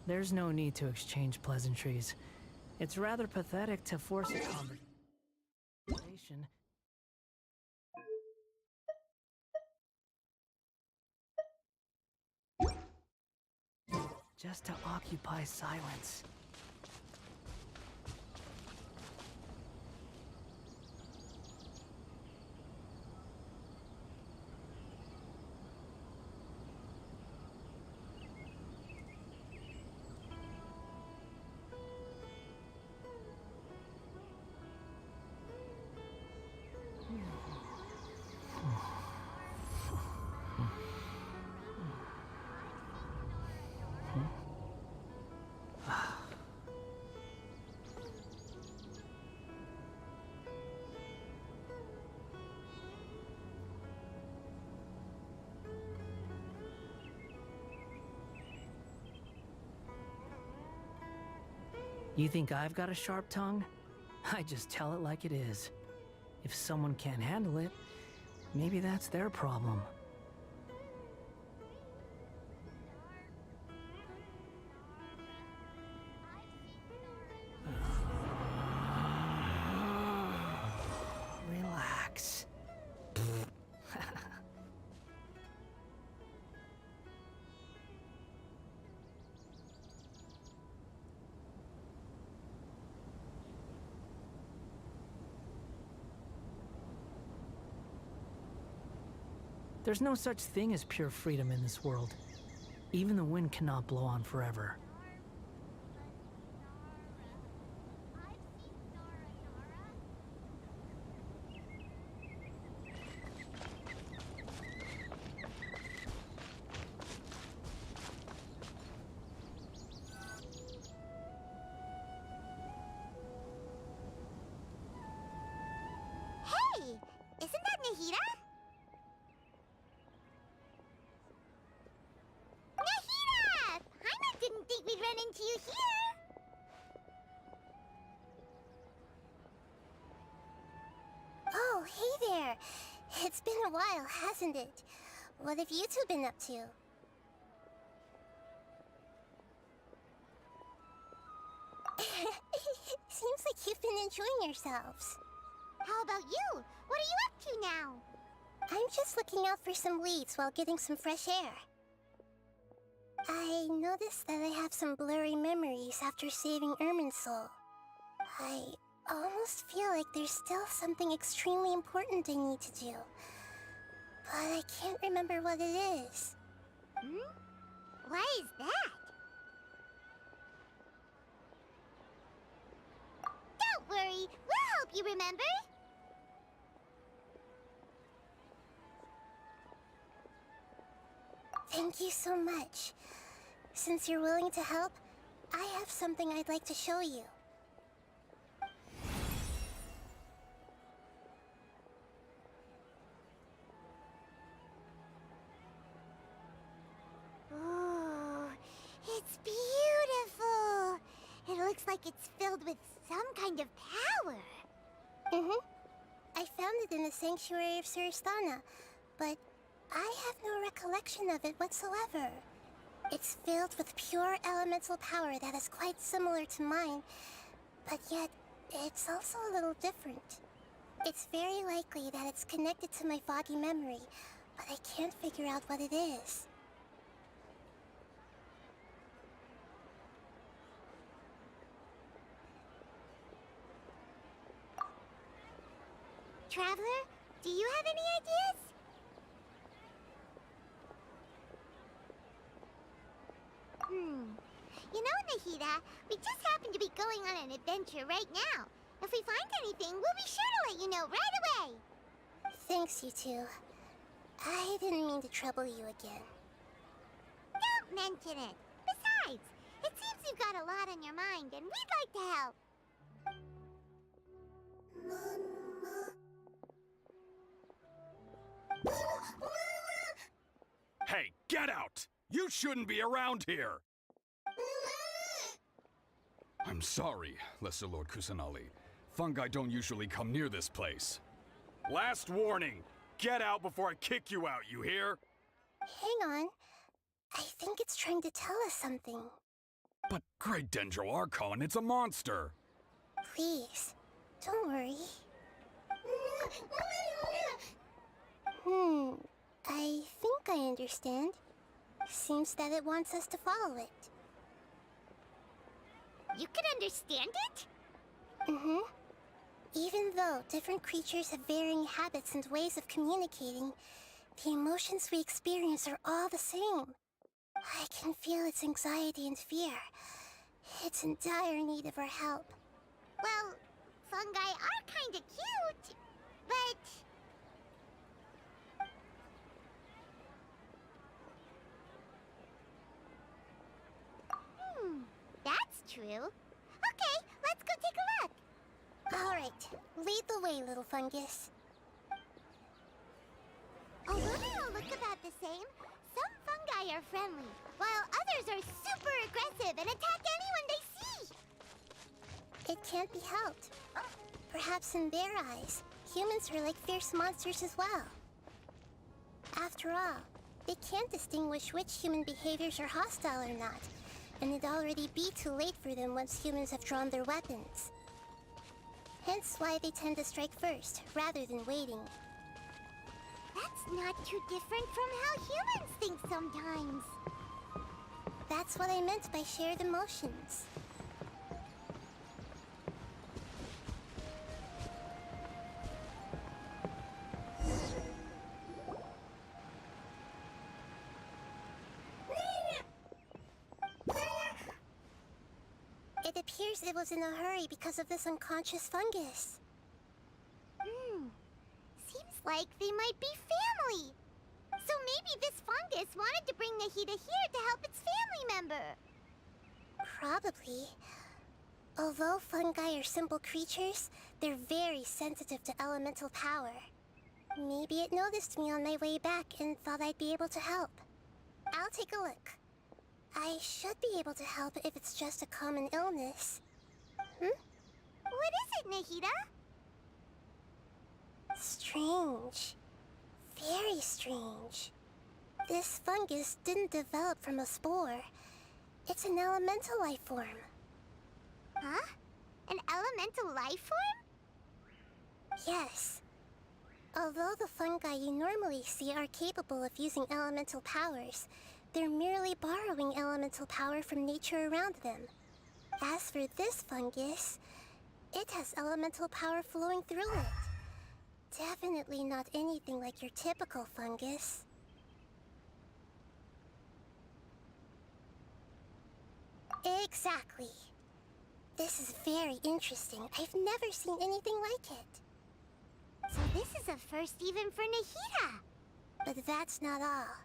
There's no need to exchange pleasantries. It's rather pathetic to force a conversation just to occupy silence. You think I've got a sharp tongue? I just tell it like it is. If someone can't handle it, maybe that's their problem. Relax. There's no such thing as pure freedom in this world. Even the wind cannot blow on forever. Hey! Isn't that Nahida? Didn't think we'd run into you here! Oh, hey there! It's been a while, hasn't it? What have you two been up to? Seems like you've been enjoying yourselves. How about you? What are you up to now? I'm just looking out for some leads while getting some fresh air. I noticed that I have some blurry memories after saving Ermin's soul. I almost feel like there's still something extremely important I need to do. But I can't remember what it is. Why is that? Don't worry, we'll help you remember. Thank you so much. Since you're willing to help, I have something I'd like to show you. Oh, it's beautiful. It looks like it's filled with some kind of power. I found it in the sanctuary of Suristana, but I have no recollection of it whatsoever. It's filled with pure elemental power that is quite similar to mine, but yet it's also a little different. It's very likely that it's connected to my foggy memory, but I can't figure out what it is. Traveler, do you have any ideas? You know, Nahida, we just happen to be going on an adventure right now. If we find anything, we'll be sure to let you know right away. Thanks, you two. I didn't mean to trouble you again. Don't mention it. Besides, it seems you've got a lot on your mind, and we'd like to help. Hey, get out! You shouldn't be around here! I'm sorry, Lesser Lord Kusanali. Fungi don't usually come near this place. Last warning! Get out before I kick you out, you hear? Hang on. I think it's trying to tell us something. But Great Dendro Archon, it's a monster! Please, don't worry. I think I understand. Seems that it wants us to follow it. You can understand it? Even though different creatures have varying habits and ways of communicating, the emotions we experience are all the same. I can feel its anxiety and fear. It's in dire need of our help. Well, fungi are kinda cute, but... that's true. Okay, let's go take a look. Alright, lead the way, little fungus. Although they all look about the same, some fungi are friendly, while others are super aggressive and attack anyone they see. It can't be helped. Perhaps in their eyes, humans are like fierce monsters as well. After all, they can't distinguish which human behaviors are hostile or not, and it'd already be too late for them once humans have drawn their weapons. Hence why they tend to strike first, rather than waiting. That's not too different from how humans think sometimes. That's what I meant by shared emotions. It appears it was in a hurry because of this unconscious fungus. Seems like they might be family. So maybe this fungus wanted to bring Nahida here to help its family member. Probably. Although fungi are simple creatures, they're very sensitive to elemental power. Maybe it noticed me on my way back and thought I'd be able to help. I'll take a look. I should be able to help if it's just a common illness. What is it, Nahida? Strange. Very strange. This fungus didn't develop from a spore. It's an elemental life form. Huh? An elemental life form? Yes. Although the fungi you normally see are capable of using elemental powers, they're merely borrowing elemental power from nature around them. As for this fungus, it has elemental power flowing through it. Definitely not anything like your typical fungus. Exactly. This is very interesting. I've never seen anything like it. So this is a first even for Nahida. But that's not all.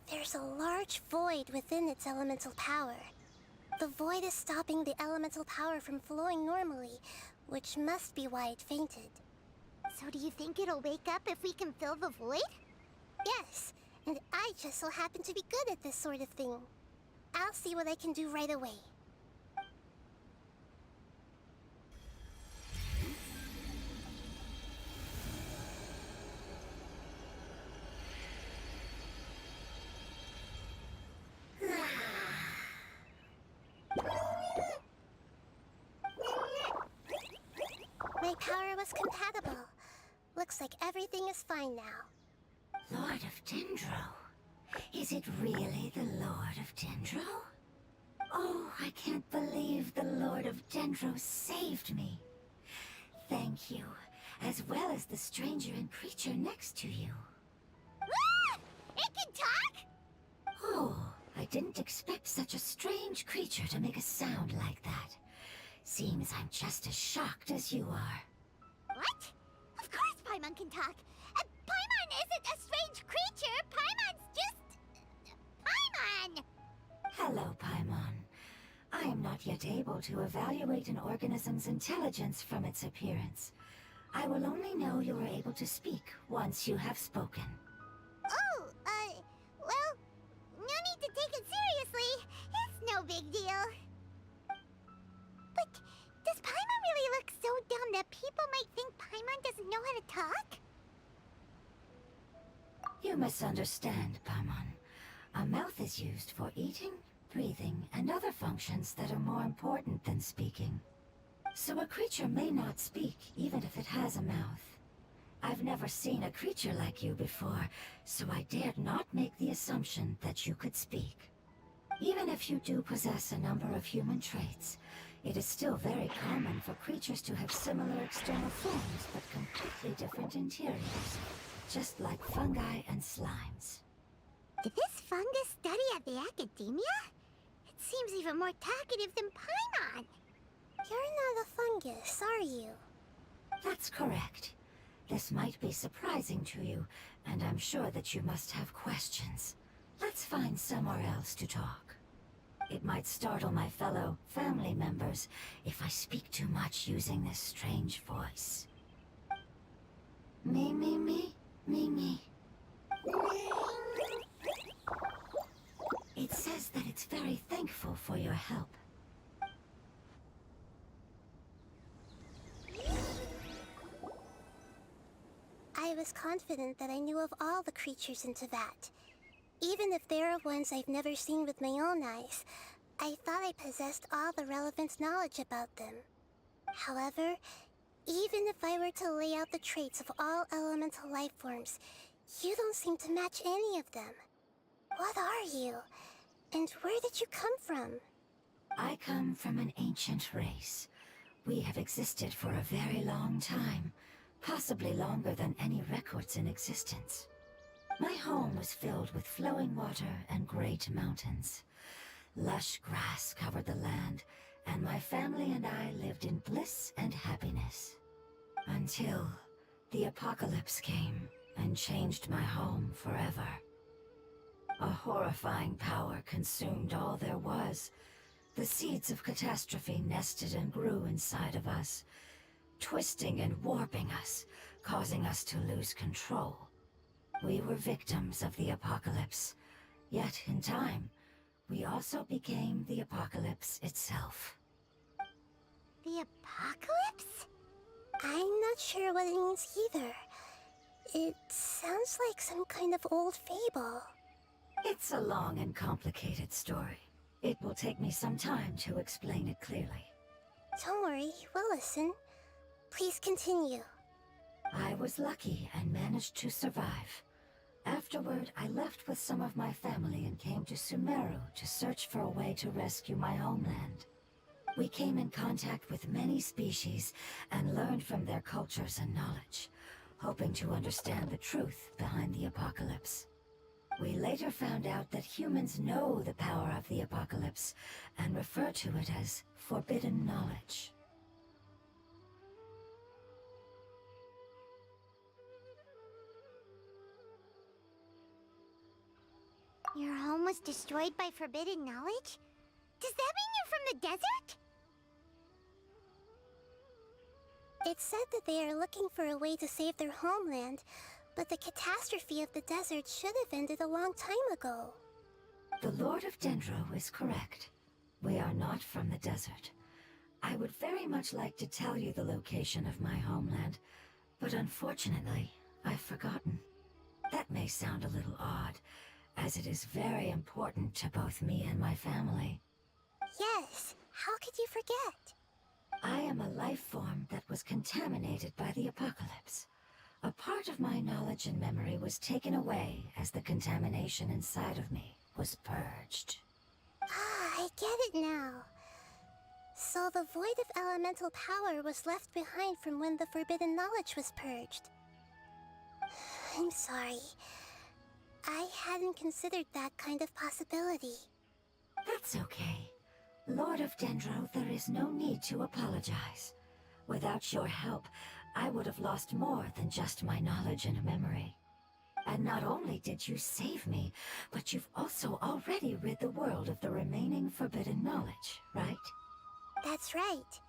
There's a large void within its elemental power. The void is stopping the elemental power from flowing normally, which must be why it fainted. So do you think it'll wake up if we can fill the void? Yes, and I just so happen to be good at this sort of thing. I'll see what I can do right away. My power was compatible. Looks like everything is fine now. Lord of Dendro? Is it really the Lord of Dendro? Oh, I can't believe the Lord of Dendro saved me. Thank you, as well as the stranger and creature next to you. Ah! It can talk? Oh, I didn't expect such a strange creature to make a sound like that. Seems I'm just as shocked as you are. What? Of course Paimon can talk. Paimon isn't a strange creature. Paimon's just... Paimon! Hello, Paimon. I am not yet able to evaluate an organism's intelligence from its appearance. I will only know you are able to speak once you have spoken. Oh, well, no need to take it seriously. It's no big deal. But does Paimon really look so dumb that people might think Paimon doesn't know how to talk? You misunderstand, Paimon. A mouth is used for eating, breathing and other functions that are more important than speaking. So a creature may not speak, even if it has a mouth. I've never seen a creature like you before, so I dared not make the assumption that you could speak. Even if you do possess a number of human traits, it is still very common for creatures to have similar external forms but completely different interiors, just like fungi and slimes. Did this fungus study at the academia? It seems even more talkative than Paimon. You're not a fungus, are you? That's correct. This might be surprising to you, and I'm sure that you must have questions. Let's find somewhere else to talk. It might startle my fellow family members if I speak too much using this strange voice. Me, me, me, me, me. It says that it's very thankful for your help. I was confident that I knew of all the creatures in Teyvat. Even if there are ones I've never seen with my own eyes, I thought I possessed all the relevant knowledge about them. However, even if I were to lay out the traits of all elemental life forms, you don't seem to match any of them. What are you? And where did you come from? I come from an ancient race. We have existed for a very long time, possibly longer than any records in existence. My home was filled with flowing water and great mountains. Lush grass covered the land, and my family and I lived in bliss and happiness. Until the apocalypse came and changed my home forever. A horrifying power consumed all there was. The seeds of catastrophe nested and grew inside of us, twisting and warping us, causing us to lose control. We were victims of the apocalypse, yet in time, we also became the apocalypse itself. The apocalypse? I'm not sure what it means either. It sounds like some kind of old fable. It's a long and complicated story. It will take me some time to explain it clearly. Don't worry, we'll listen. Please continue. I was lucky and managed to survive. Afterward, I left with some of my family and came to Sumeru to search for a way to rescue my homeland. We came in contact with many species and learned from their cultures and knowledge, hoping to understand the truth behind the apocalypse. We later found out that humans know the power of the apocalypse and refer to it as forbidden knowledge. Your home was destroyed by forbidden knowledge? Does that mean you're from the desert? It said that they are looking for a way to save their homeland, but the catastrophe of the desert should have ended a long time ago. The Lord of Dendro is correct. We are not from the desert. I would very much like to tell you the location of my homeland, but unfortunately, I've forgotten. That may sound a little odd, as it is very important to both me and my family. Yes, how could you forget? I am a life form that was contaminated by the apocalypse. A part of my knowledge and memory was taken away as the contamination inside of me was purged. Ah, I get it now. So the void of elemental power was left behind from when the forbidden knowledge was purged. I'm sorry. I hadn't considered that kind of possibility. That's okay. Lord of Dendro, there is no need to apologize. Without your help, I would have lost more than just my knowledge and memory. And not only did you save me, but you've also already rid the world of the remaining forbidden knowledge, right? That's right.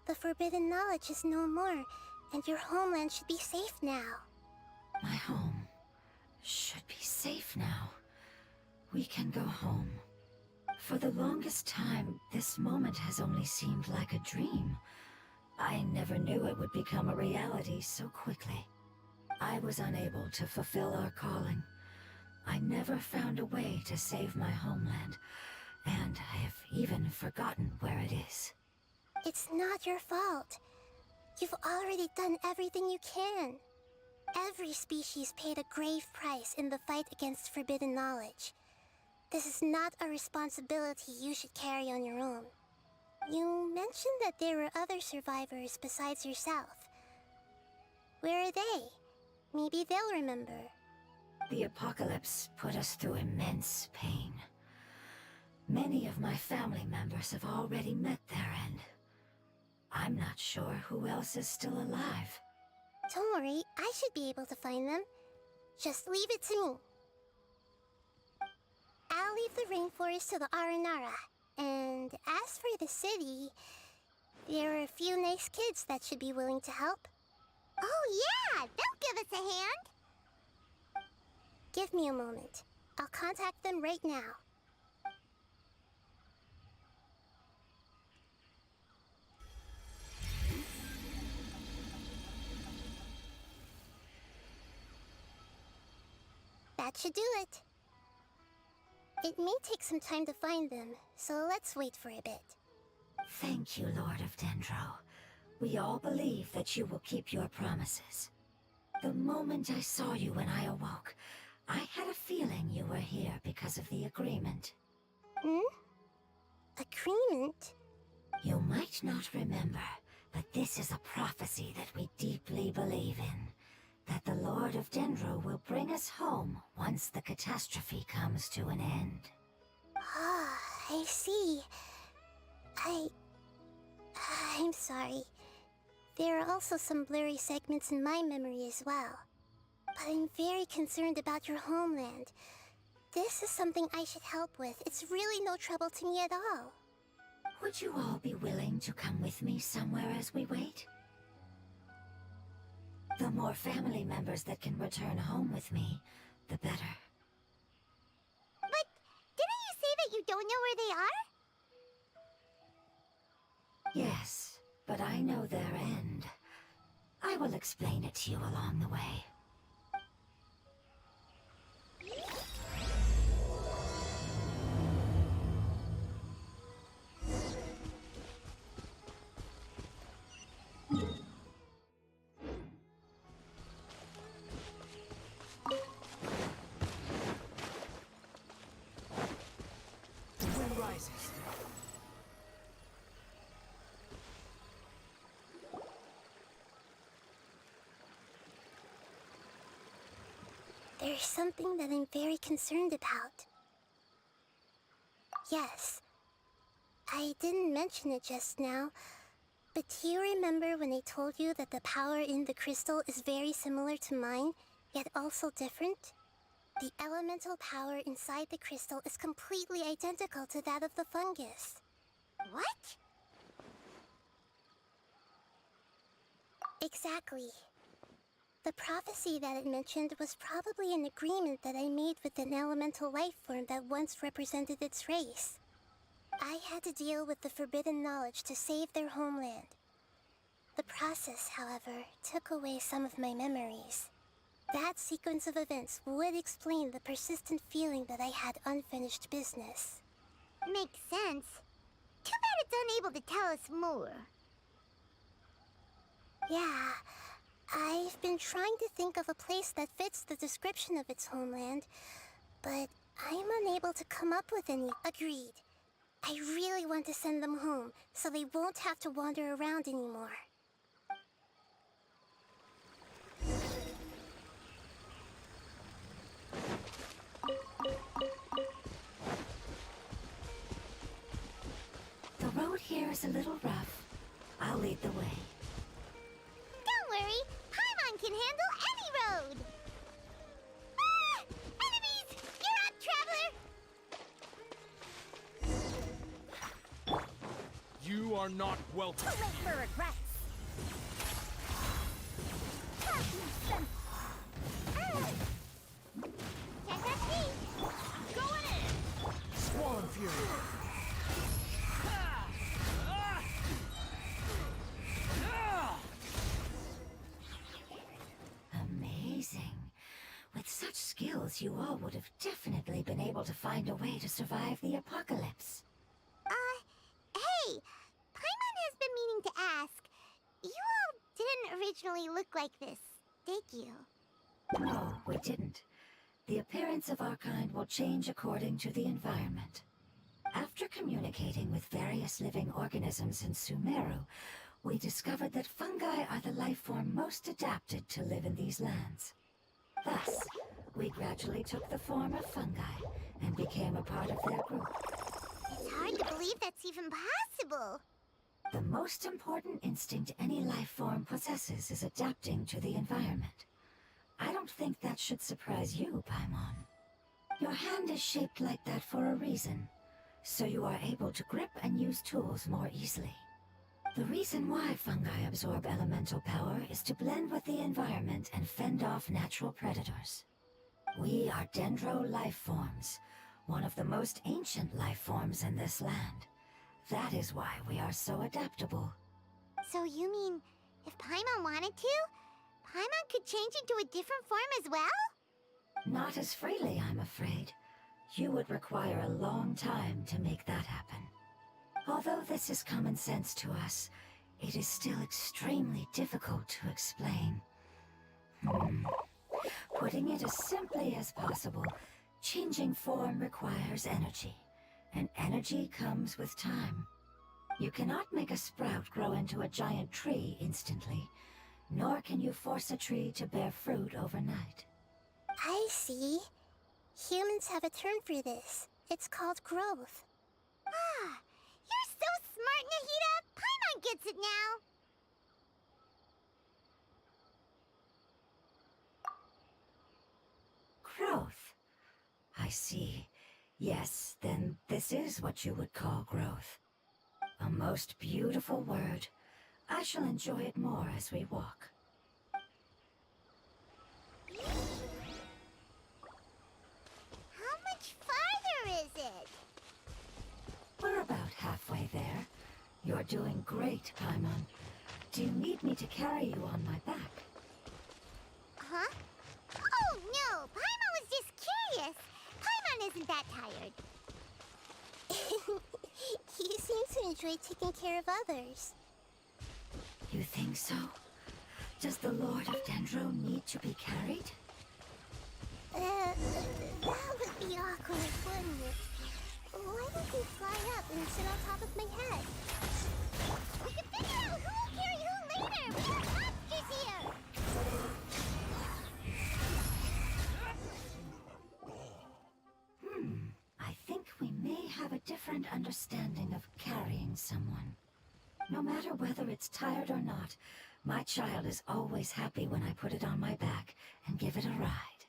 The forbidden knowledge is no more, and your homeland should be safe now. My home should be safe now. We can go home. For the longest time, this moment has only seemed like a dream. I never knew it would become a reality so quickly. I was unable to fulfill our calling. I never found a way to save my homeland, and forgotten where it is. It's not your fault. You've already done everything you can. Every species paid a grave price in the fight against forbidden knowledge. This is not a responsibility you should carry on your own. You mentioned that there were other survivors besides yourself. Where are they? Maybe they'll remember. The apocalypse put us through immense pain. Many of my family members have already met their end. I'm not sure who else is still alive. Don't worry, I should be able to find them. Just leave it to me. I'll leave the rainforest to the Aranara. And as for the city, there are a few nice kids that should be willing to help. Oh yeah, they'll give us a hand. Give me a moment. I'll contact them right now. That should do it. It may take some time to find them, so let's wait for a bit. Thank you, Lord of Dendro. We all believe that you will keep your promises. The moment I saw you when I awoke, I had a feeling you were here because of the agreement. Agreement? You might not remember, but this is a prophecy that we deeply believe in. That the Lord of Dendro will bring us home once the catastrophe comes to an end. Ah, I see. I'm sorry. There are also some blurry segments in my memory as well. But I'm very concerned about your homeland. This is something I should help with. It's really no trouble to me at all. Would you all be willing to come with me somewhere as we wait? The more family members that can return home with me, the better. But didn't you say that you don't know where they are? Yes, but I know their end. I will explain it to you along the way. There's something that I'm very concerned about. Yes, I didn't mention it just now, but do you remember when I told you that the power in the crystal is very similar to mine, yet also different? The elemental power inside the crystal is completely identical to that of the fungus. What? Exactly. The prophecy that it mentioned was probably an agreement that I made with an elemental life form that once represented its race. I had to deal with the forbidden knowledge to save their homeland. The process, however, took away some of my memories. That sequence of events would explain the persistent feeling that I had unfinished business. Makes sense. Too bad it's unable to tell us more. Yeah, I've been trying to think of a place that fits the description of its homeland, but I'm unable to come up with any. Agreed. I really want to send them home, so they won't have to wander around anymore. The road here is a little rough. I'll lead the way. Don't worry, Paimon can handle any road! Ah! Enemies! You're up, traveler! You are not welcome. Too late for regrets! Going in! Swan Fury. Amazing. With such skills, you all would have definitely been able to find a way to survive the apocalypse. originally look like this, did you? No, we didn't. The appearance of our kind will change according to the environment. After communicating with various living organisms in Sumeru, we discovered that fungi are the life form most adapted to live in these lands. Thus, we gradually took the form of fungi and became a part of their group. It's hard to believe that's even possible. The most important instinct any life form possesses is adapting to the environment. I don't think that should surprise you, Paimon. Your hand is shaped like that for a reason, so you are able to grip and use tools more easily. The reason why fungi absorb elemental power is to blend with the environment and fend off natural predators. We are dendro life forms, one of the most ancient life forms in this land. That is why we are so adaptable. So you mean, if Paimon wanted to, Paimon could change into a different form as well? Not as freely, I'm afraid. You would require a long time to make that happen. Although this is common sense to us, it is still extremely difficult to explain. Putting it as simply as possible, changing form requires energy, and energy comes with time. You cannot make a sprout grow into a giant tree instantly, nor can you force a tree to bear fruit overnight. I see. Humans have a term for this. It's called growth. Ah, you're so smart, Nahida! Paimon gets it now! Growth. I see. Yes, then this is what you would call growth. A most beautiful word. I shall enjoy it more as we walk. How much farther is it? We're about halfway there. You're doing great, Paimon. Do you need me to carry you on my back? Huh? Oh, no! Paimon was just curious! Paimon isn't that tired. You seem to enjoy taking care of others. You think so? Does the Lord of Dendro need to be carried? That would be awkward, wouldn't it? Why don't you fly up and sit on top of my head? We can figure out who will carry who later! We have monsters here! I think we may have a different understanding of carrying someone. No matter whether it's tired or not, my child is always happy when I put it on my back and give it a ride.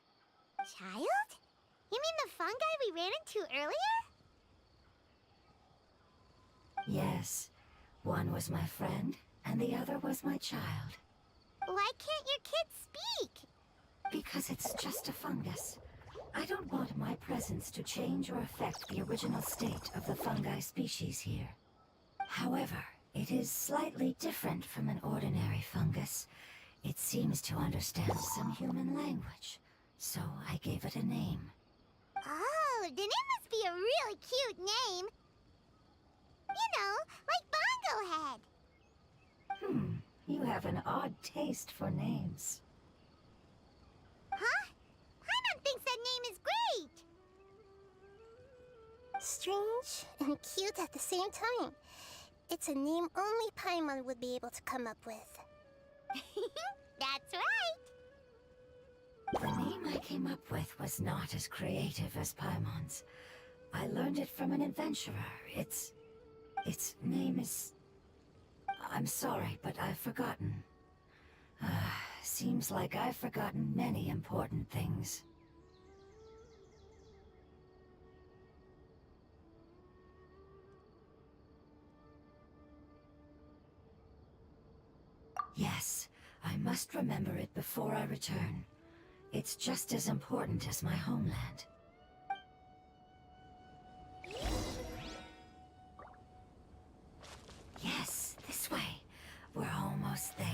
Child? You mean the fungi we ran into earlier? Yes, one was my friend, and the other was my child. Why can't your kid speak? Because it's just a fungus. I don't want my presence to change or affect the original state of the fungi species here. However, it is slightly different from an ordinary fungus. It seems to understand some human language, so I gave it a name. Oh, then it must be a really cute name. You know, like Bongo Head. You have an odd taste for names. Huh? Paimon thinks that name is great. Strange and cute at the same time. It's a name only Paimon would be able to come up with. That's right. The name I came up with was not as creative as Paimon's. I learned it from an adventurer. Its name is... I'm sorry, but I've forgotten. Seems like I've forgotten many important things. Yes, I must remember it before I return. It's just as important as my homeland. Yes, this way. We're almost there.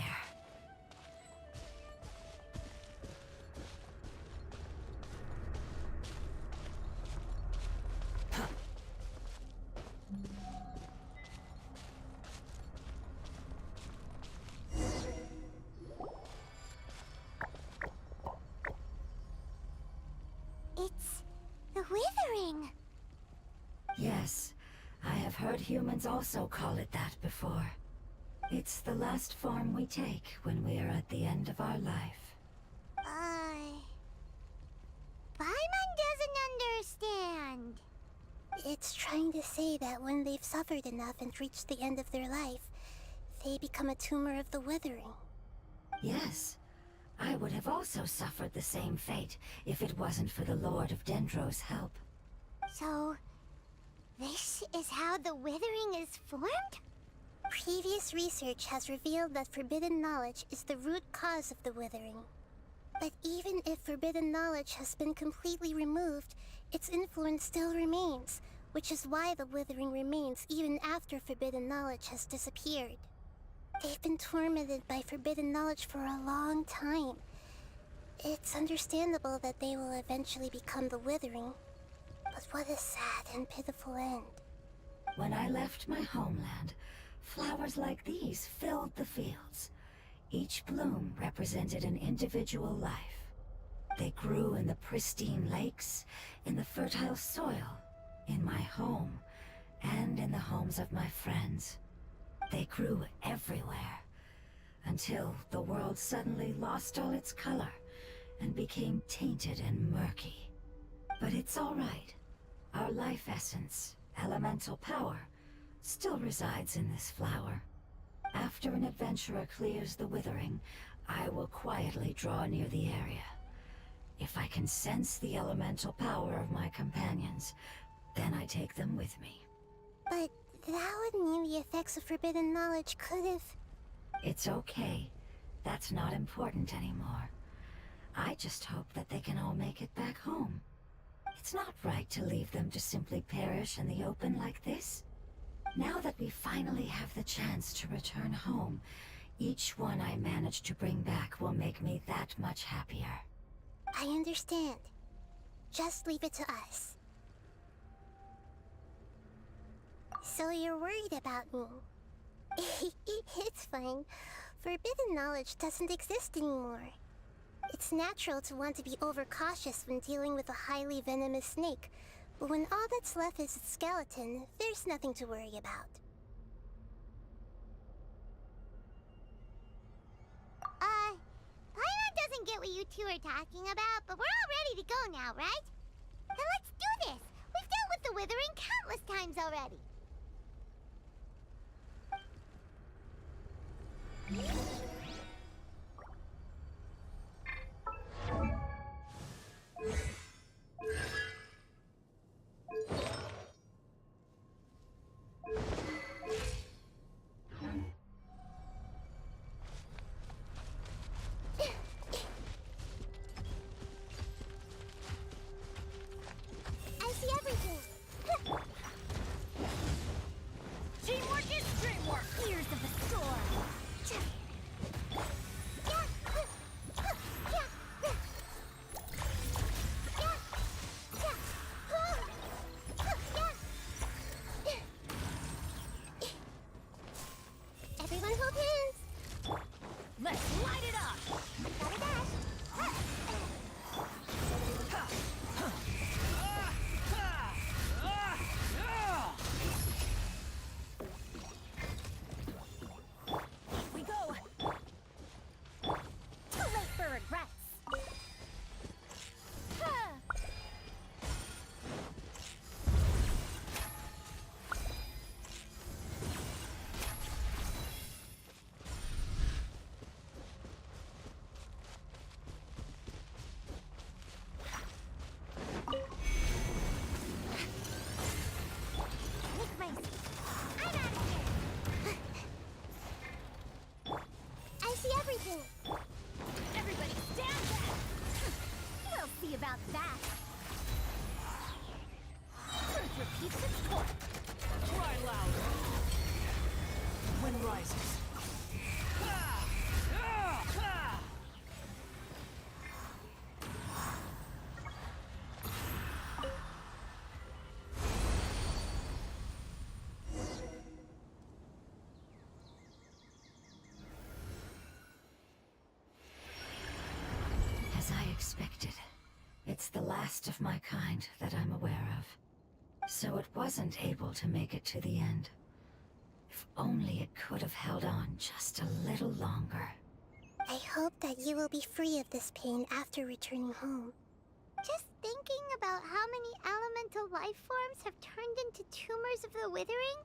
withering. Yes, I have heard humans also call it that before. It's the last form we take when we are at the end of our life. Paimon doesn't understand. It's trying to say that when they've suffered enough and reached the end of their life, they become a tumor of the withering. Yes, I would have also suffered the same fate if it wasn't for the Lord of Dendro's help. So, this is how the withering is formed? Previous research has revealed that forbidden knowledge is the root cause of the withering. But even if forbidden knowledge has been completely removed, its influence still remains, which is why the withering remains even after forbidden knowledge has disappeared. They've been tormented by forbidden knowledge for a long time. It's understandable that they will eventually become the withering. But what a sad and pitiful end. When I left my homeland, flowers like these filled the fields. Each bloom represented an individual life. They grew in the pristine lakes, in the fertile soil, in my home, and in the homes of my friends. They grew everywhere, until the world suddenly lost all its color and became tainted and murky. But it's all right. Our life essence, elemental power, still resides in this flower. After an adventurer clears the withering, I will quietly draw near the area. If I can sense the elemental power of my companions, then I take them with me. But that would mean the effects of forbidden knowledge could have... It's okay. That's not important anymore. I just hope that they can all make it back home. It's not right to leave them to simply perish in the open like this. Now that we finally have the chance to return home, each one I manage to bring back will make me that much happier. I understand. Just leave it to us. So you're worried about me? It's fine. Forbidden knowledge doesn't exist anymore. It's natural to want to be overcautious when dealing with a highly venomous snake, but when all that's left is its skeleton, there's nothing to worry about. Paimon doesn't get what you two are talking about, but we're all ready to go now, right? Then let's do this! We've dealt with the withering countless times already! I see everything! Teamwork is dreamwork! Ears of the storm! Everyone hold hands! Let's light it up! Gotta dash! We go! Too late for regrets! Make my... I'm out of here! I see everything! Everybody stand back! We'll see about that! Truth repeats its course! Cry louder! Wind rises. As I expected, It's the last of my kind that I'm aware of. So it wasn't able to make it to the end. If only it could have held on just a little longer. I hope that you will be free of this pain after returning home. Just thinking about how many elemental life forms have turned into tumors of the withering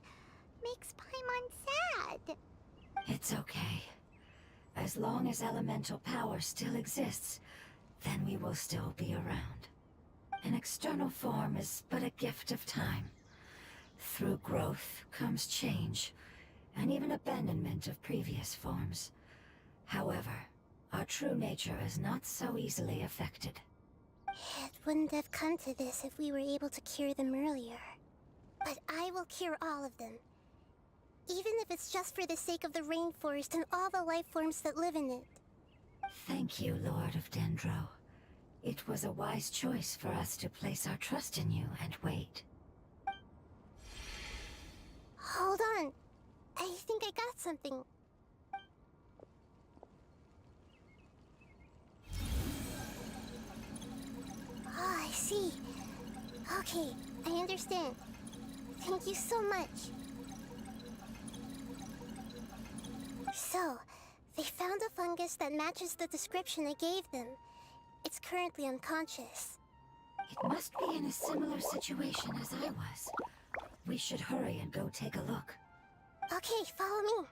makes Paimon sad. It's okay. As long as elemental power still exists, then we will still be around. An external form is but a gift of time. Through growth comes change, and even abandonment of previous forms. However, our true nature is not so easily affected. It wouldn't have come to this if we were able to cure them earlier. But I will cure all of them. Even if it's just for the sake of the rainforest and all the life forms that live in it. Thank you, Lord of Dendro. It was a wise choice for us to place our trust in you and wait. Hold on. I think I got something. Oh, I see. Okay, I understand. Thank you so much. So, they found a fungus that matches the description I gave them. It's currently unconscious. It must be in a similar situation as I was. We should hurry and go take a look. Okay, follow me.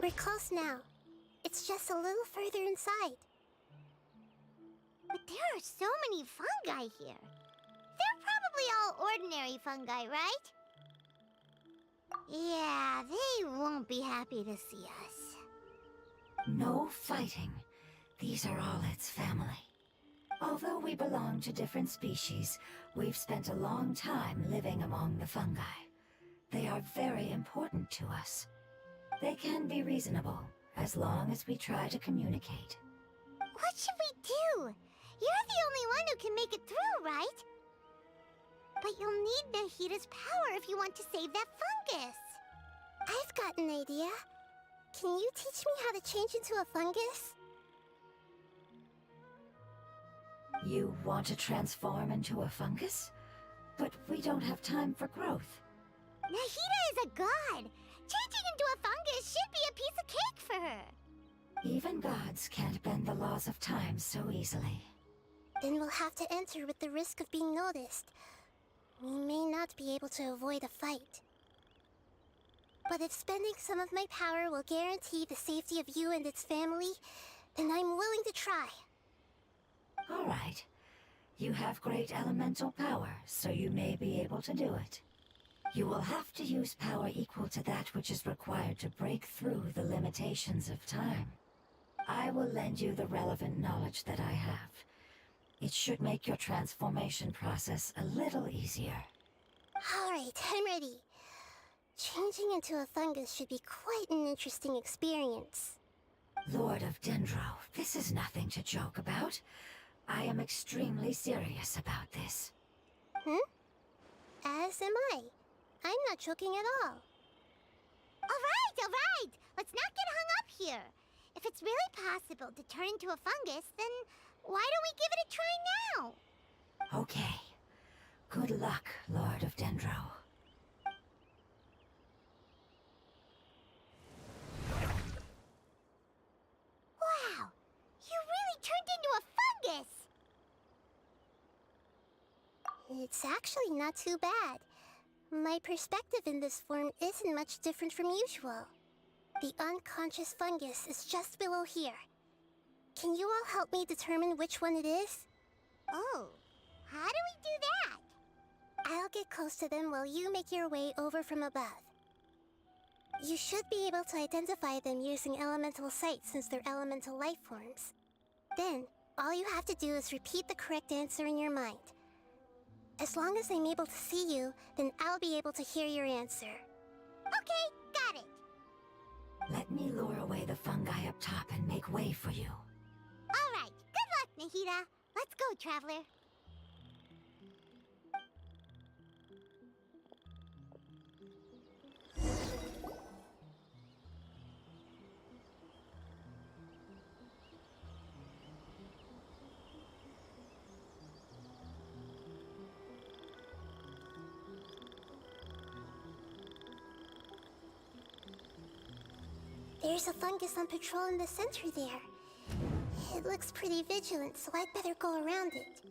We're close now. It's just a little further inside. But there are so many fungi here. They're probably all ordinary fungi, right? Yeah, they won't be happy to see us. No fighting. These are all its family. Although we belong to different species, we've spent a long time living among the fungi. They are very important to us. They can be reasonable, as long as we try to communicate. What should we do? You're the only one who can make it through, right? But you'll need Nahida's power if you want to save that fungus. I've got an idea. Can you teach me how to change into a fungus? You want to transform into a fungus? But we don't have time for growth. Nahida is a god. Changing into a fungus should be a piece of cake for her. Even gods can't bend the laws of time so easily. Then we'll have to enter with the risk of being noticed. We may not be able to avoid a fight. But if spending some of my power will guarantee the safety of you and its family, then I'm willing to try. All right. You have great elemental power, so you may be able to do it. You will have to use power equal to that which is required to break through the limitations of time. I will lend you the relevant knowledge that I have. It should make your transformation process a little easier. Alright, I'm ready. Changing into a fungus should be quite an interesting experience. Lord of Dendro, this is nothing to joke about. I am extremely serious about this. As am I. I'm not joking at all. Alright! Let's not get hung up here. If it's really possible to turn into a fungus, then why don't we give it a try now? Okay. Good luck, Lord of Dendro. Wow! You really turned into a fungus! It's actually not too bad. My perspective in this form isn't much different from usual. The unconscious fungus is just below here. Can you all help me determine which one it is? Oh, how do we do that? I'll get close to them while you make your way over from above. You should be able to identify them using elemental sight since they're elemental life forms. Then, all you have to do is repeat the correct answer in your mind. As long as I'm able to see you, then I'll be able to hear your answer. Okay, got it. Let me lure away the fungi up top and make way for you. All right, good luck, Nahida. Let's go, Traveler. There's a fungus on patrol in the center there. It looks pretty vigilant, so I'd better go around it.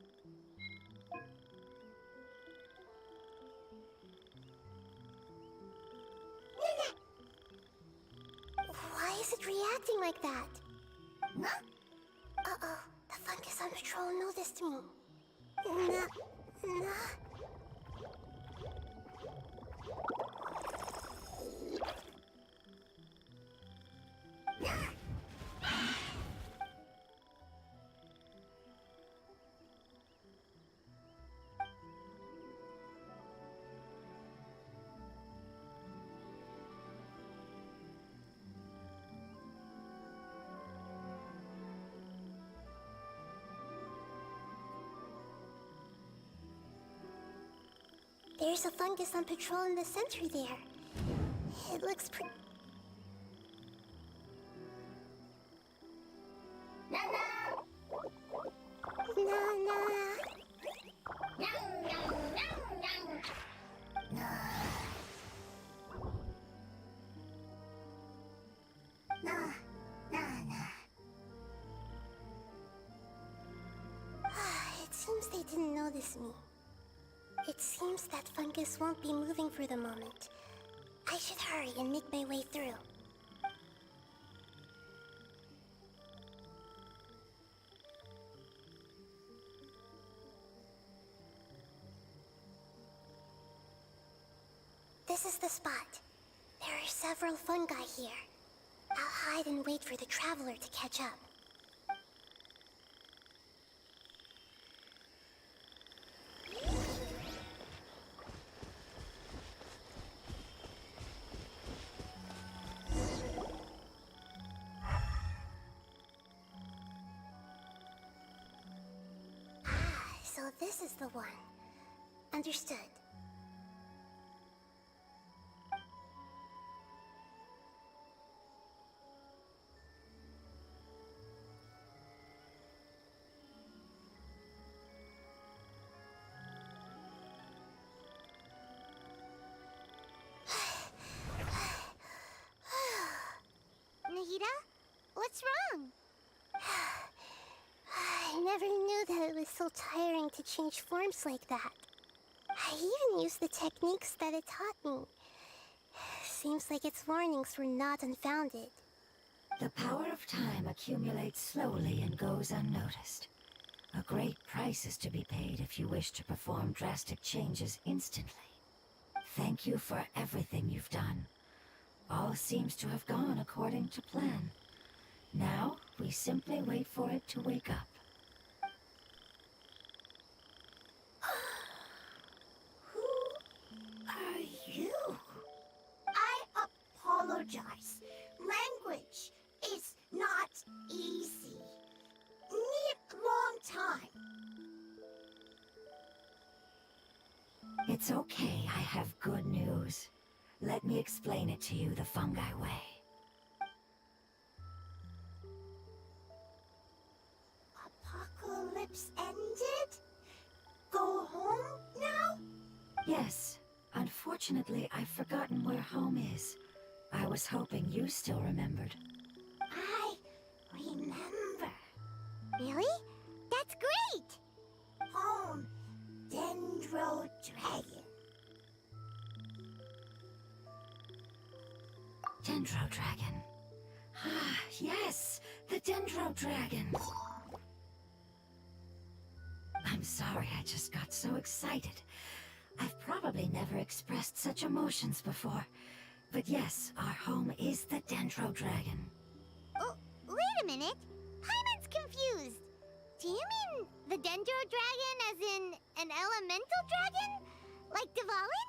Why is it reacting like that? Uh-oh, the fungus on patrol noticed me. Nah. There's a fungus on patrol in the center there. It looks pretty... It seems they didn't notice me. It seems that fungus won't be moving for the moment. I should hurry and make my way through. This is the spot. There are several fungi here. I'll hide and wait for the traveler to catch up. So this is the one. Understood. Nahida, what's wrong? I never knew that it was so tiring to change forms like that. I even used the techniques that it taught me. Seems like its warnings were not unfounded. The power of time accumulates slowly and goes unnoticed. A great price is to be paid if you wish to perform drastic changes instantly. Thank you for everything you've done. All seems to have gone according to plan. Now, we simply wait for it to wake up. Who are you? I apologize. Language is not easy. Need long time. It's okay, I have good news. Let me explain it to you the fungi way. Apocalypse ended? Go home now? Yes. Unfortunately, I've forgotten where home is. I was hoping you still remembered. I remember. Really? That's great! Home, Dendro Dragon. Dendro Dragon. Ah, yes! The Dendro Dragon! I'm sorry, I just got so excited. I've probably never expressed such emotions before. But yes, our home is the Dendro Dragon. Oh, wait a minute. Paimon's confused. Do you mean the Dendro Dragon as in an elemental dragon? Like Dvalin?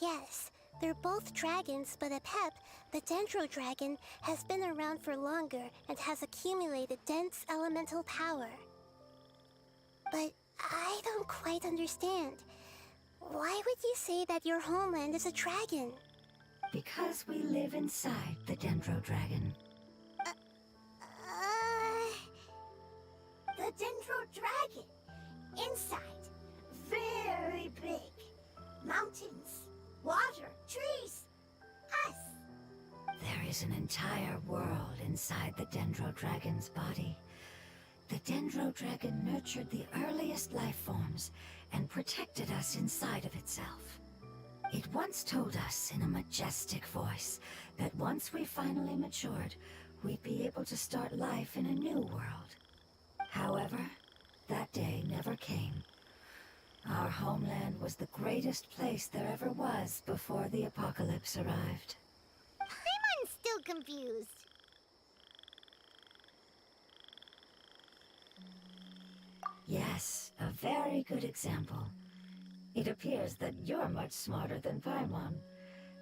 Yes, they're both dragons, but Apep, the Dendro Dragon, has been around for longer and has accumulated dense elemental power. But I don't quite understand. Why would you say that your homeland is a dragon? Because we live inside the Dendro Dragon. The Dendro Dragon. Inside. Very big. Mountains, water, trees. Us. There is an entire world inside the Dendro Dragon's body. The Dendro Dragon nurtured the earliest life forms and protected us inside of itself. It once told us in a majestic voice that once we finally matured, we'd be able to start life in a new world. However, that day never came. Our homeland was the greatest place there ever was before the apocalypse arrived. I'm still confused. Yes, a very good example. It appears that you're much smarter than Paimon.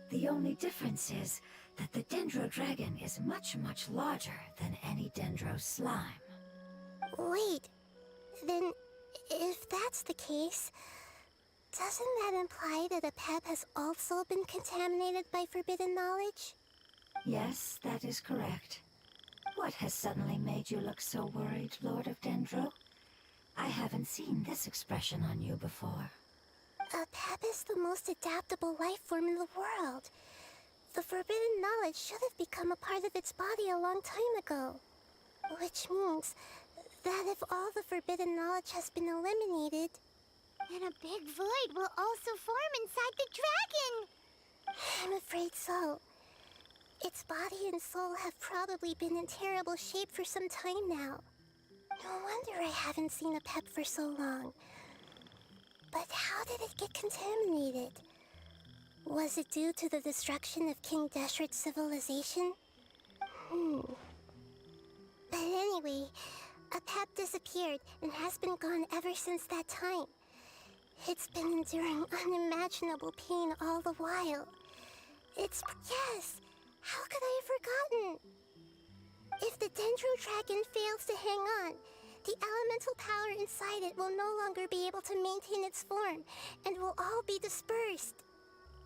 The only difference is that the Dendro Dragon is much, much larger than any Dendro slime. Wait, then if that's the case, doesn't that imply that Apep has also been contaminated by forbidden knowledge? Yes, that is correct. What has suddenly made you look so worried, Lord of Dendro? I haven't seen this expression on you before. Apep is the most adaptable life form in the world. The forbidden knowledge should have become a part of its body a long time ago. Which means that if all the forbidden knowledge has been eliminated, And a big void will also form inside the dragon! I'm afraid so. Its body and soul have probably been in terrible shape for some time now. No wonder I haven't seen Apep for so long. But how did it get contaminated? Was it due to the destruction of King Deshret's civilization? But anyway, Apep disappeared and has been gone ever since that time. It's been enduring unimaginable pain all the while. Yes! How could I have forgotten? If the Dendro Dragon fails to hang on, the elemental power inside it will no longer be able to maintain its form and will all be dispersed.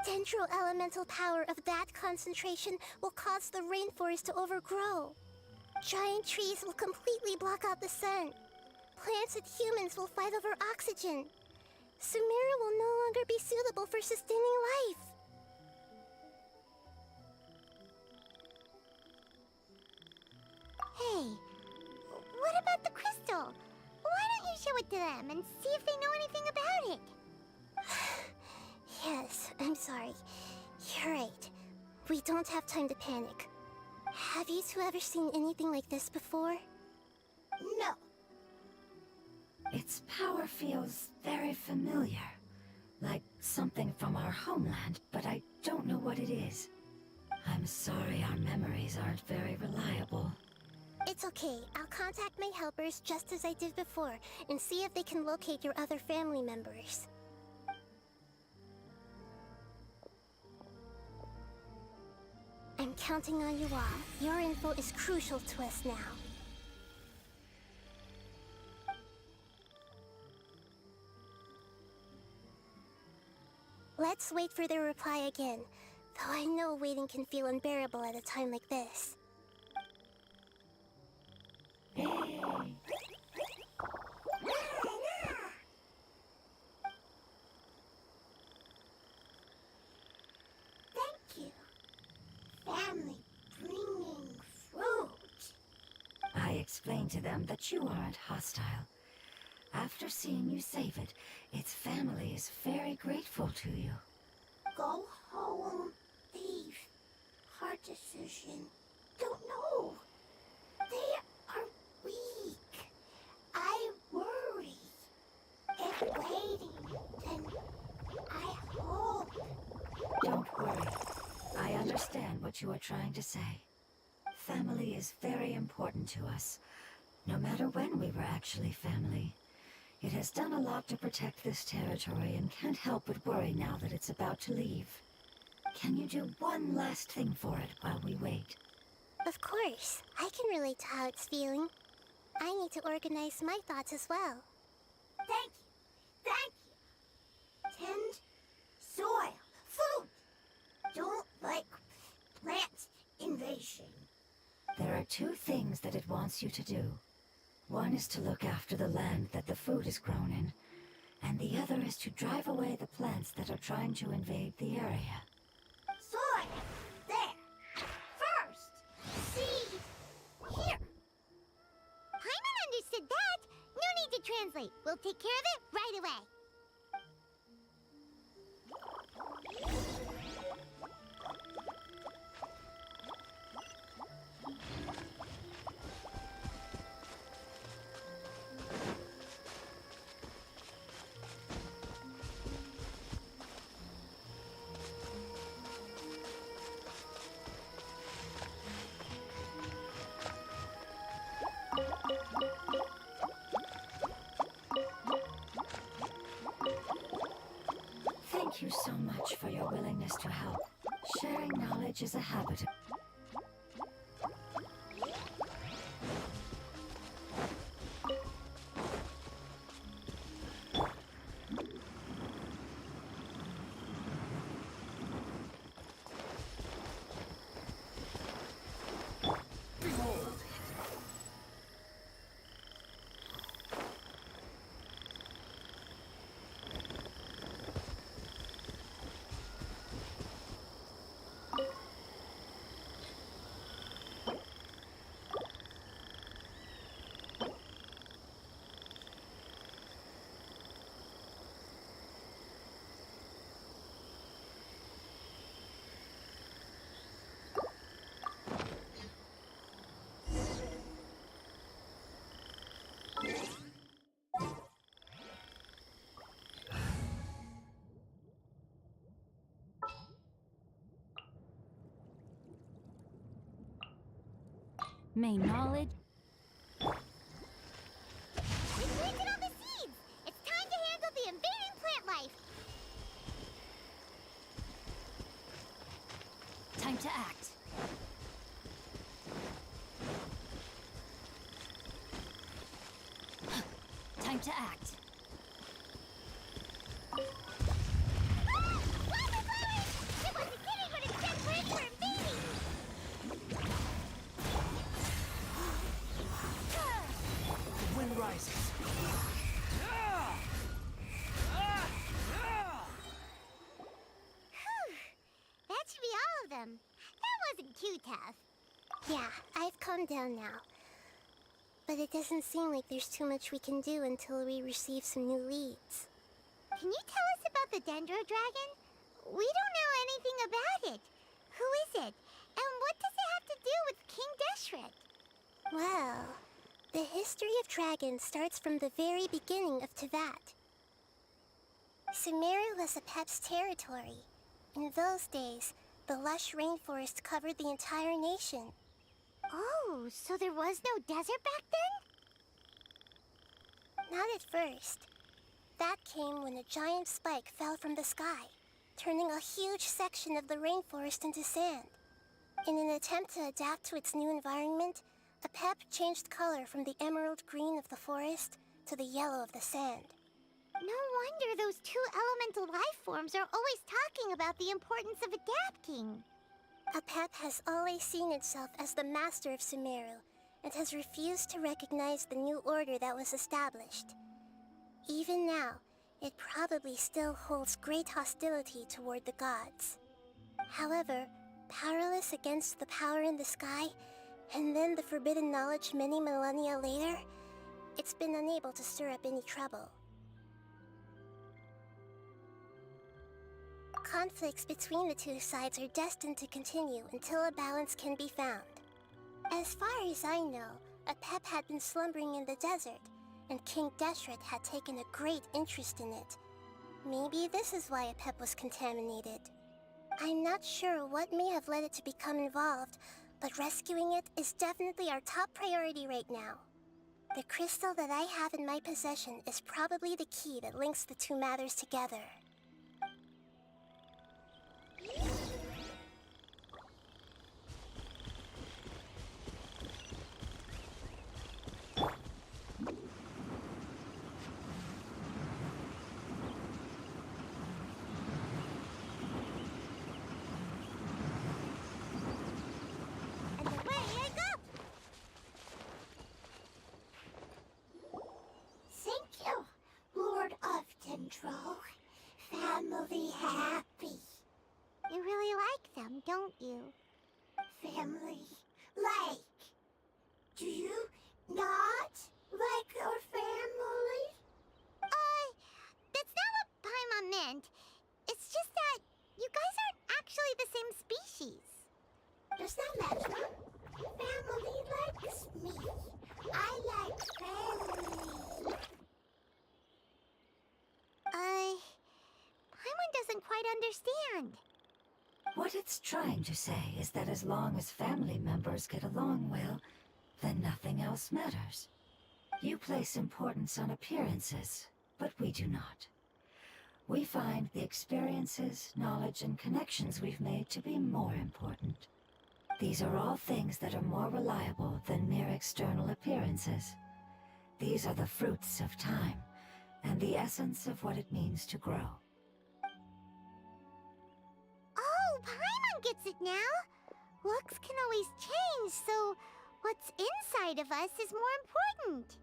Dendro elemental power of that concentration will cause the rainforest to overgrow. Giant trees will completely block out the sun. Plants and humans will fight over oxygen. Sumeru will no longer be suitable for sustaining life. Hey, what about the crystal? Why don't you show it to them and see if they know anything about it? Yes, I'm sorry. You're right. We don't have time to panic. Have you two ever seen anything like this before? No. Its power feels very familiar. Like something from our homeland, but I don't know what it is. I'm sorry our memories aren't very reliable. It's okay. I'll contact my helpers just as I did before and see if they can locate your other family members. I'm counting on you all. Your info is crucial to us now. Let's wait for their reply again, though I know waiting can feel unbearable at a time like this. Thank you. Family bringing fruit. I explained to them that you aren't hostile. After seeing you save it, its family is very grateful to you. Go home. Leave. Hard decision. Don't know. They are weak. I worry. If waiting, then I hope. Don't worry. I understand what you are trying to say. Family is very important to us. No matter when we were actually family, it has done a lot to protect this territory and can't help but worry now that it's about to leave. Can you do one last thing for it while we wait? Of course. I can relate to how it's feeling. I need to organize my thoughts as well. Thank you. Thank you. Tend soil. Food. Don't like plant invasion. There are two things that it wants you to do. One is to look after the land that the food is grown in, and the other is to drive away the plants that are trying to invade the area. Soil. There. First. Seed. Here. Paimon understood that. No need to translate. We'll take care of it right away. Thank you so much for your willingness to help. Sharing knowledge is a habit. May knowledge... We planted all the seeds! It's time to handle the invading plant life! Time to act. Time to act. Ah! Wildflowers! It wasn't kidding when it said plants were invading! The wind rises. Whew. That should be all of them. That wasn't too tough. Yeah, I've calmed down now. But it doesn't seem like there's too much we can do until we receive some new leads. Can you tell us about the Dendro Dragon? We don't know anything about it. Who is it? And what does it have to do with King Deshret? Well, the history of dragons starts from the very beginning of Tevat. Sumeru was Apep's territory. In those days, the lush rainforest covered the entire nation. Oh, so there was no desert back then? Not at first. That came when a giant spike fell from the sky, turning a huge section of the rainforest into sand. In an attempt to adapt to its new environment, Apep changed color from the emerald green of the forest to the yellow of the sand. No wonder those two elemental life forms are always talking about the importance of adapting. Apep has always seen itself as the master of Sumeru and has refused to recognize the new order that was established. Even now, it probably still holds great hostility toward the gods. However, powerless against the power in the sky, and then the forbidden knowledge many millennia later, it's been unable to stir up any trouble. Conflicts between the two sides are destined to continue until a balance can be found. As far as I know, Apep had been slumbering in the desert, and King Deshret had taken a great interest in it. Maybe this is why Apep was contaminated. I'm not sure what may have led it to become involved, but rescuing it is definitely our top priority right now. The crystal that I have in my possession is probably the key that links the two matters together. And away I go! Thank you, Lord of Dendro. Family happy. You really like them, don't you? Family like. Do you not like your family? That's not what Paimon meant. It's just that you guys aren't actually the same species. Does that matter? Family likes me. I like family. Paimon doesn't quite understand. What it's trying to say is that as long as family members get along well, then nothing else matters. You place importance on appearances, but we do not. We find the experiences, knowledge, and connections we've made to be more important. These are all things that are more reliable than mere external appearances. These are the fruits of time, and the essence of what it means to grow. Oh, Paimon gets it now! Looks can always change, so what's inside of us is more important.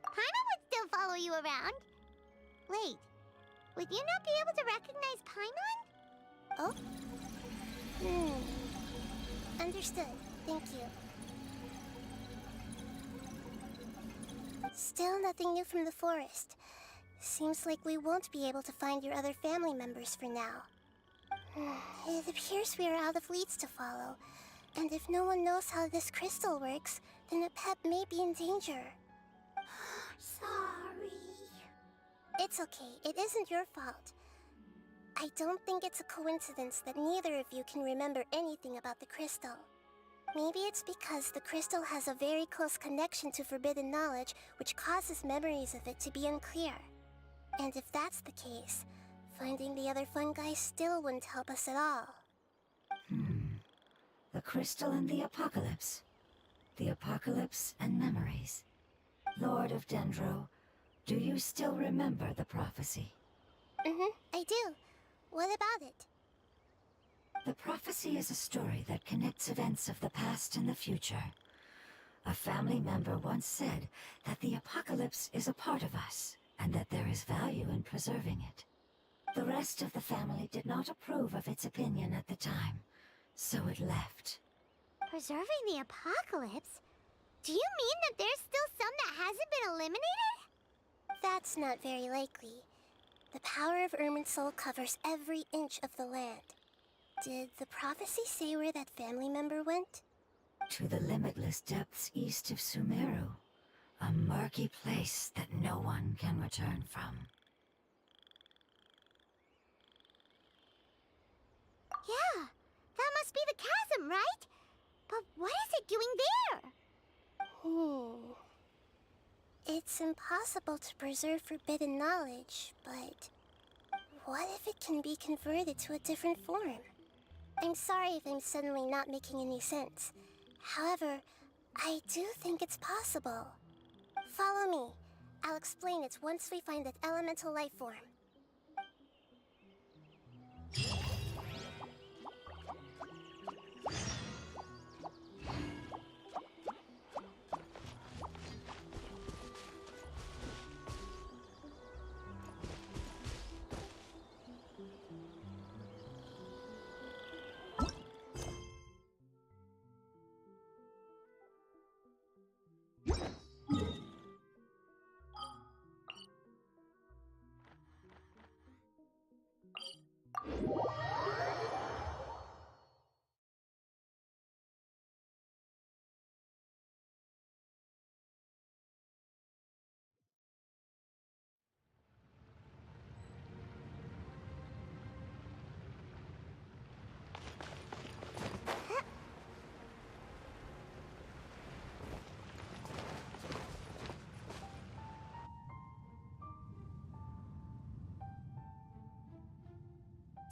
Paimon would still follow you around. Wait, would you not be able to recognize Paimon? Oh? Understood. Thank you. Still nothing new from the forest. Seems like we won't be able to find your other family members for now. It appears we are out of leads to follow. And if no one knows how this crystal works, then a pet may be in danger. Sorry. It's okay. It isn't your fault. I don't think it's a coincidence that neither of you can remember anything about the crystal. Maybe it's because the crystal has a very close connection to forbidden knowledge, which causes memories of it to be unclear. And if that's the case, finding the other fungi still wouldn't help us at all. The crystal and the apocalypse. The apocalypse and memories. Lord of Dendro, do you still remember the prophecy? I do. What about it? The prophecy is a story that connects events of the past and the future. A family member once said that the apocalypse is a part of us, and that there is value in preserving it. The rest of the family did not approve of its opinion at the time, so it left. Preserving the apocalypse? Do you mean that there's still some that hasn't been eliminated? That's not very likely. The power of Irminsul covers every inch of the land. Did the prophecy say where that family member went? To the limitless depths east of Sumeru. A murky place that no one can return from. Yeah, that must be the chasm, right? But what is it doing there? It's impossible to preserve forbidden knowledge, but what if it can be converted to a different form? I'm sorry if I'm suddenly not making any sense. However, I do think it's possible. Follow me. I'll explain it once we find that elemental life form.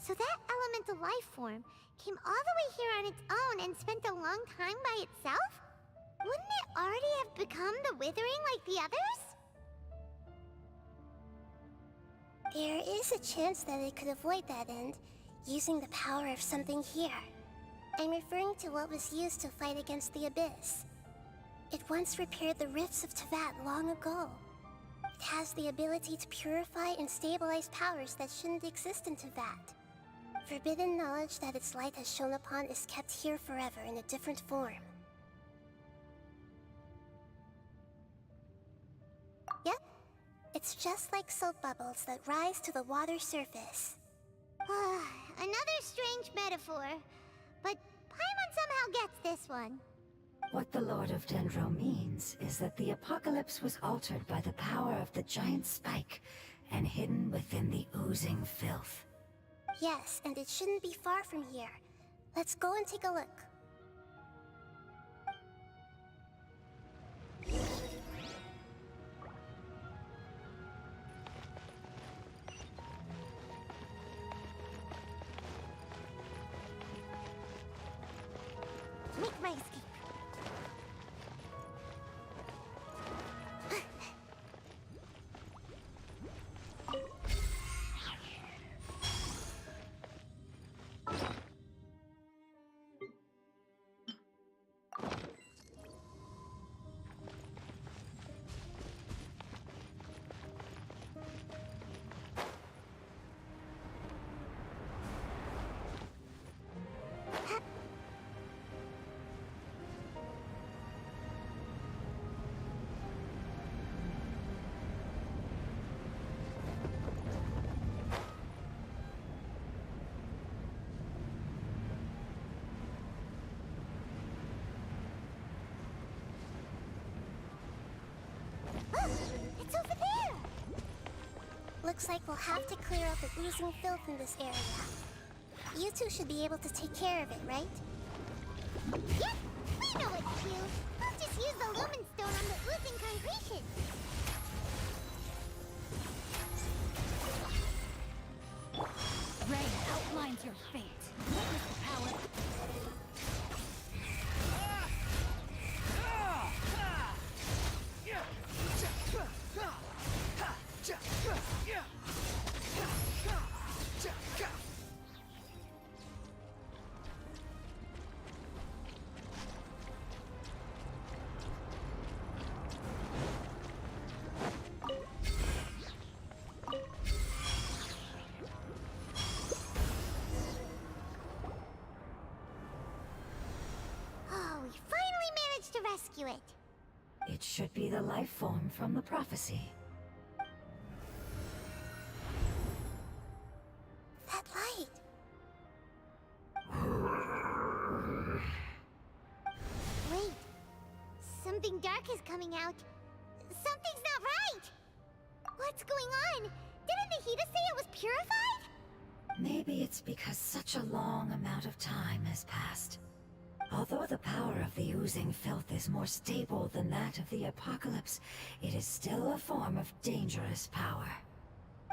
So that elemental life form came all the way here on its own and spent a long time by itself? Wouldn't it already have become the Withering like the others? There is a chance that it could avoid that end, using the power of something here. I'm referring to what was used to fight against the Abyss. It once repaired the rifts of Teyvat long ago. It has the ability to purify and stabilize powers that shouldn't exist in Teyvat. Forbidden knowledge that its light has shone upon is kept here forever in a different form. Yep, it's just like soap bubbles that rise to the water surface. Another strange metaphor, but Paimon somehow gets this one. What the Lord of Dendro means is that the apocalypse was altered by the power of the giant spike and hidden within the oozing filth. Yes, and it shouldn't be far from here. Let's go and take a look. Make my escape. It's over there! Looks like we'll have to clear out the oozing filth in this area. You two should be able to take care of it, right? Yeah, we know what to do. We'll just use the lumen stone on the oozing concretion. Rain outlines your fate. Witness the power. Oh, we finally managed to rescue it. It should be the life form from the prophecy. That light! Wait, something dark is coming out. Something's not right! What's going on? Didn't Nahida say it was purified? Maybe it's because such a long amount of time has passed. Although the power of the oozing filth is more stable than that of the apocalypse, it is still a form of dangerous power.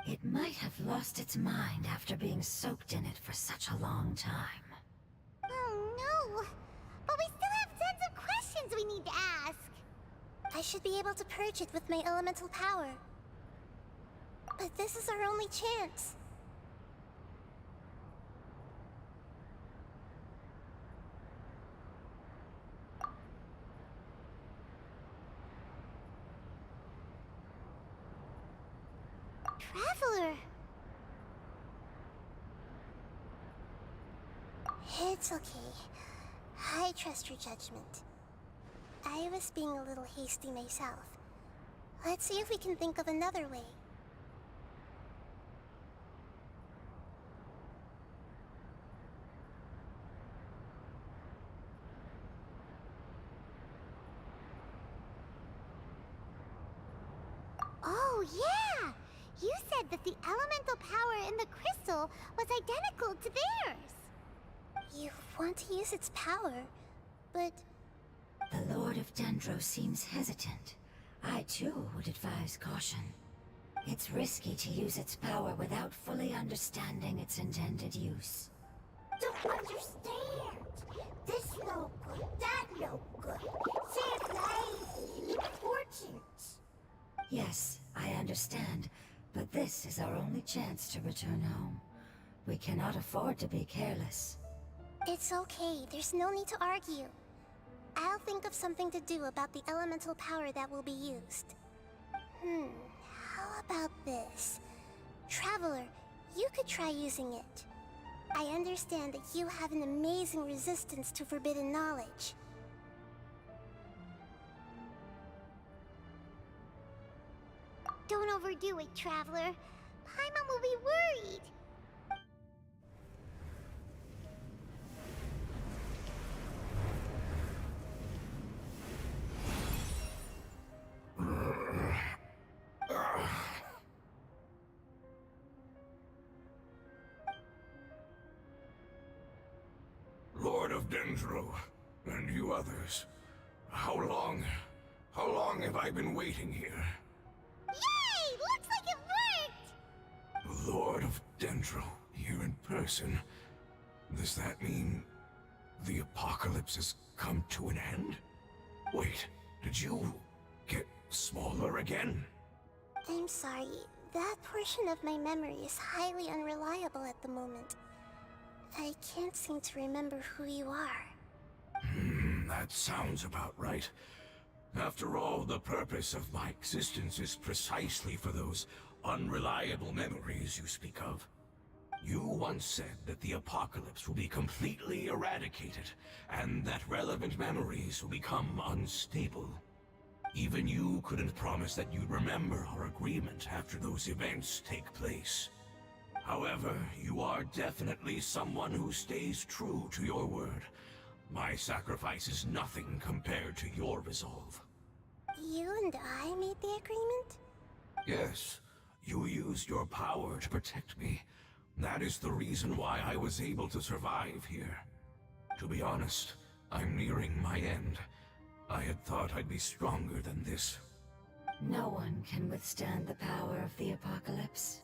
It might have lost its mind after being soaked in it for such a long time. Oh no! But we still have tons of questions we need to ask. I should be able to purge it with my elemental power. But this is our only chance. Traveler! It's okay. I trust your judgment. I was being a little hasty myself. Let's see if we can think of another way. Oh yeah! You said that the elemental power in the crystal was identical to theirs. You want to use its power, but The Lord of Dendro seems hesitant. I too would advise caution. It's risky to use its power without fully understanding its intended use. Don't understand. This no good, that no good. Save lives. Important. Yes, I understand, but this is our only chance to return home. We cannot afford to be careless. It's okay, there's no need to argue. I'll think of something to do about the elemental power that will be used. How about this? Traveler, you could try using it. I understand that you have an amazing resistance to forbidden knowledge. Don't overdo it, Traveler. Paimon will be worried. Lord of Dendro, and you others, how long have I been waiting here? Yay! Looks like it worked! Lord of Dendro, here in person. Does that mean the apocalypse has come to an end? Wait, did you get smaller again? I'm sorry, that portion of my memory is highly unreliable at the moment. I can't seem to remember who you are. That sounds about right. After all, the purpose of my existence is precisely for those unreliable memories you speak of. You once said that the apocalypse will be completely eradicated, and that relevant memories will become unstable. Even you couldn't promise that you'd remember our agreement after those events take place. However, you are definitely someone who stays true to your word. My sacrifice is nothing compared to your resolve. You and I made the agreement? Yes, you used your power to protect me. That is the reason why I was able to survive here. To be honest, I'm nearing my end. I had thought I'd be stronger than this. No one can withstand the power of the apocalypse.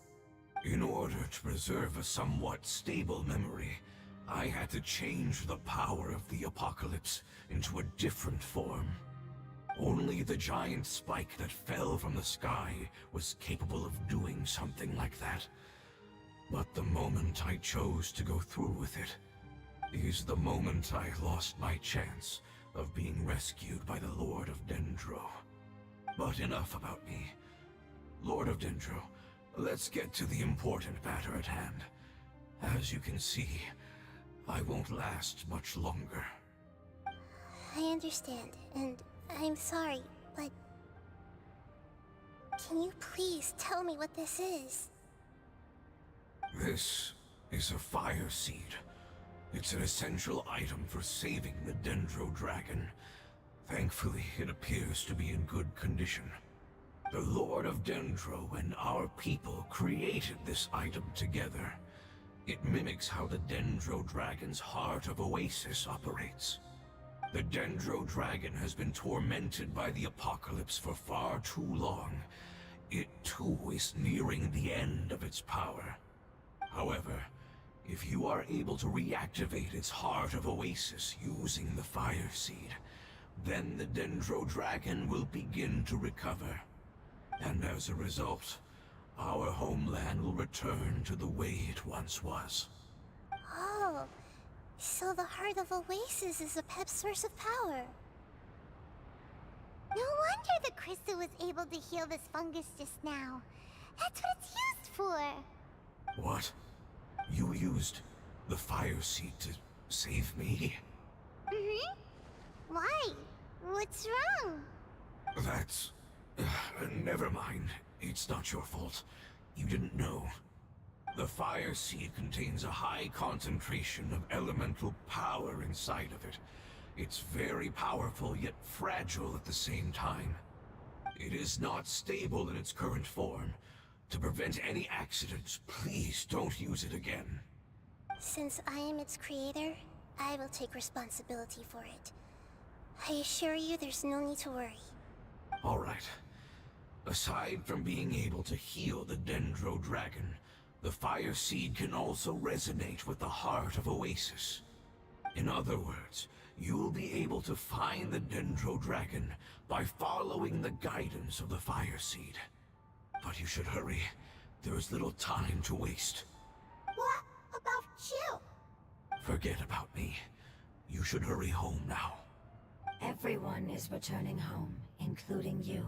In order to preserve a somewhat stable memory, I had to change the power of the apocalypse into a different form. Only the giant spike that fell from the sky was capable of doing something like that. But the moment I chose to go through with it is the moment I lost my chance of being rescued by the Lord of Dendro. But enough about me. Lord of Dendro, let's get to the important matter at hand. As you can see, I won't last much longer. I understand, and I'm sorry, but... Can you please tell me what this is? This is a fire seed. It's an essential item for saving the Dendro Dragon. Thankfully, it appears to be in good condition. The Lord of Dendro and our people created this item together. It mimics how the Dendro Dragon's Heart of Oasis operates. The Dendro Dragon has been tormented by the apocalypse for far too long. It too is nearing the end of its power. However, if you are able to reactivate its Heart of Oasis using the Fire Seed, then the Dendro Dragon will begin to recover. And as a result, our homeland will return to the way it once was. Oh, so the Heart of Oasis is a pep source of power. No wonder the crystal was able to heal this fungus just now. That's what it's used for. What? You used the Fire Seed to save me? Mm-hmm. Why? What's wrong? That's... never mind. It's not your fault. You didn't know. The Fire Seed contains a high concentration of elemental power inside of it. It's very powerful, yet fragile at the same time. It is not stable in its current form. To prevent any accidents, please don't use it again. Since I am its creator, I will take responsibility for it. I assure you there's no need to worry. All right. Aside from being able to heal the Dendro Dragon, the Fire Seed can also resonate with the heart of Oasis. In other words, you'll be able to find the Dendro Dragon by following the guidance of the Fire Seed. But you should hurry. There is little time to waste. What about you? Forget about me. You should hurry home now. Everyone is returning home, including you.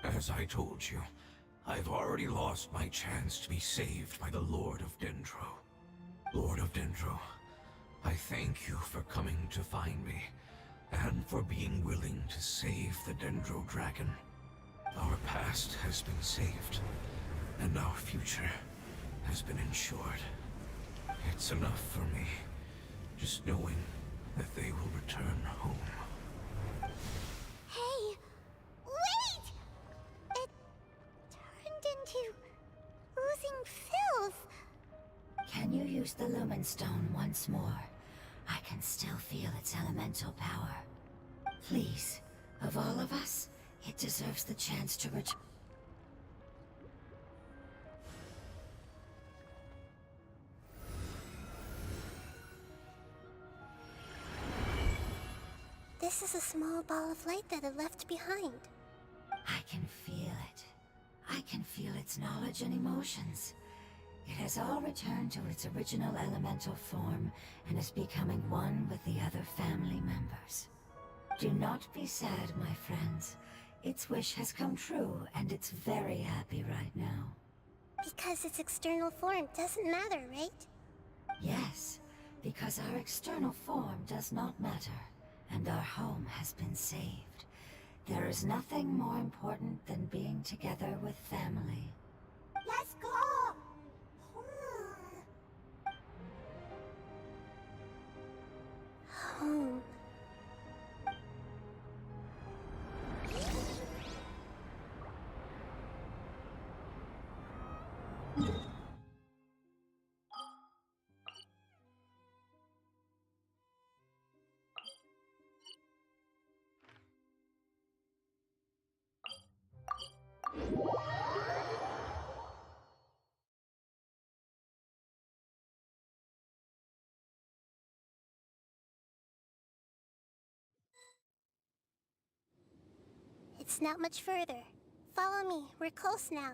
As I told you, I've already lost my chance to be saved by the Lord of Dendro. Lord of Dendro, I thank you for coming to find me, and for being willing to save the Dendro Dragon. Our past has been saved, and our future has been ensured. It's enough for me, just knowing that they will return home. Hey, wait! It turned into oozing filth. Can you use the Lumen Stone once more? I can still feel its elemental power. Please, of all of us, it deserves the chance to return. This is a small ball of light that it left behind. I can feel it. I can feel its knowledge and emotions. It has all returned to its original elemental form and is becoming one with the other family members. Do not be sad, my friends. Its wish has come true, and it's very happy right now. Because its external form doesn't matter, right? Yes, because our external form does not matter, and our home has been saved. There is nothing more important than being together with family. Let's go! Home. It's not much further. Follow me, we're close now.